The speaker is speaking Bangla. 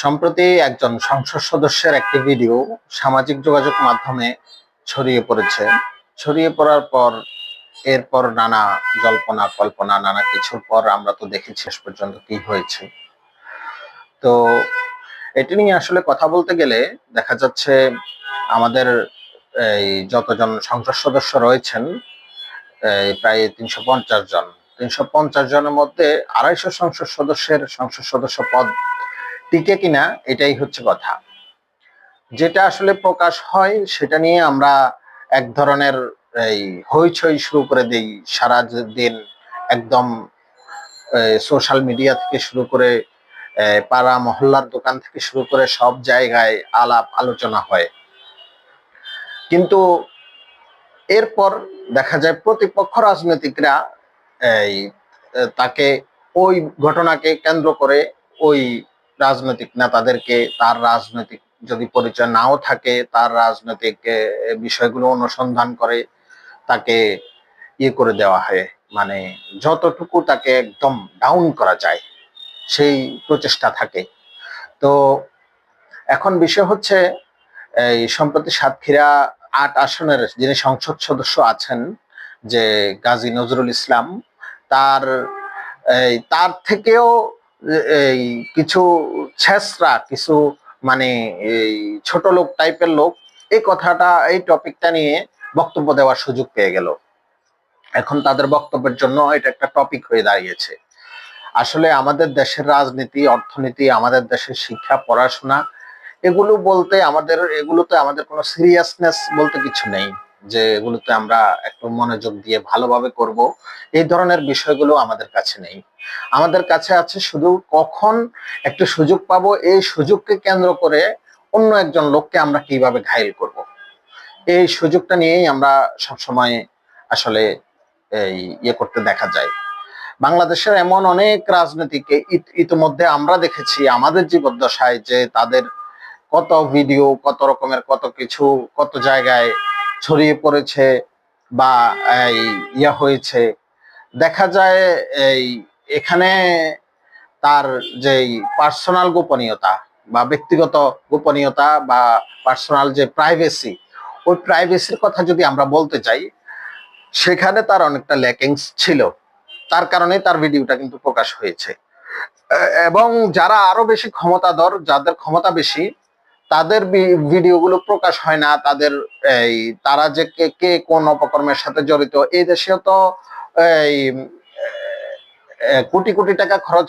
সম্প্রতি একজন সংসদ সদস্যের একটি ভিডিও সামাজিক যোগাযোগ মাধ্যমে ছড়িয়ে পড়েছে। ছড়িয়ে পড়ার পর এরপর নানা জল্পনা কল্পনা নানা কিছুর পর আমরা তো দেখেছি শেষ পর্যন্ত কি হয়েছে। তো এটি নিয়ে আসলে কথা বলতে গেলে দেখা যাচ্ছে আমাদের এই যতজন সংসদ সদস্য রয়েছেন প্রায় ৩৫০ জন। ৩৫০ জনের মধ্যে ২৫০ সংসদ সদস্য পদ টিকে কিনা এটাই হচ্ছে কথা। যেটা আসলে প্রকাশ হয় সেটা নিয়ে আমরা এক ধরনের এই হইচই শুরু করে দেই সারা দিন। একদম সোশ্যাল মিডিয়া থেকে শুরু করে পাড়া মহল্লার দোকান থেকে শুরু করে সব জায়গায় আলাপ আলোচনা হয়, কিন্তু এরপর দেখা যায় প্রতিপক্ষ রাজনীতিকরা এই তাকে ওই ঘটনাকে কেন্দ্র করে ওই রাজনৈতিক নেতাদেরকে তার রাজনৈতিক যদি পরিচয় নাও থাকে তার রাজনৈতিক বিষয়গুলো অনুসন্ধান করে তাকে ইয়ে করে দেওয়া হয়, মানে যতটুকু তাকে একদম ডাউন করা যায় সেই প্রচেষ্টা থাকে। তো এখন বিষয় হচ্ছে এই সম্প্রতি সাতক্ষীরা ৮ আসনের যিনি সংসদ সদস্য আছেন যে গাজী নজরুল ইসলাম, তার তার থেকেও এই কিছু ছেঁচড়া কিছু মানে এই ছোট লোক টাইপের লোক এই কথাটা এই টপিকটা নিয়ে বক্তব্য দেওয়ার সুযোগ পেয়ে গেল। এখন তাদের বক্তব্যের জন্য এটা একটা টপিক হয়ে দাঁড়িয়েছে। আসলে আমাদের দেশের রাজনীতি অর্থনীতি আমাদের দেশের শিক্ষা পড়াশোনা এগুলোতে আমাদের কোনো সিরিয়াসনেস বলতে কিছু নেই যে এগুলোতে আমরা একটু মনোযোগ দিয়ে ভালোভাবে করব, এই ধরনের বিষয়গুলো আমাদের কাছে নেই। আমাদের কাছে আছে শুধু কখন একটু সুযোগ পাবো, এই সুযোগকে কেন্দ্র করে অন্য একজন লোককে আমরা কিভাবে ঘায়েল করব, এই সুযোগটা নিয়েই আমরা সবসময় আসলে এই ইয়ে করতে দেখা যায়। বাংলাদেশের এমন অনেক রাজনীতিকে ইতিমধ্যে আমরা দেখেছি আমাদের জীবদ্দশায় যে তাদের কত ভিডিও কত রকমের কত কিছু কত জায়গায় ছড়িয়ে পড়েছে বা এই ইয়া হয়েছে। দেখা যায় এই এখানে তার যেই পার্সোনাল গোপনীয়তা বা ব্যক্তিগত গোপনীয়তা বা পার্সোনাল যে প্রাইভেসি, ওই প্রাইভেসির কথা যদি আমরা বলতে চাই সেখানে তার অনেকটা ল্যাকিংস ছিল, তার কারণে তার ভিডিওটা কিন্তু প্রকাশ হয়েছে। এবং যারা আরো বেশি ক্ষমতাধর যাদের ক্ষমতা বেশি তাদের ভিডিওগুলো প্রকাশ হয় না, তাদের এই তারা যে কে কে কোন অপকর্মের সাথে জড়িত, এই দেশেও তো এই কোটি কোটি টাকা খরচ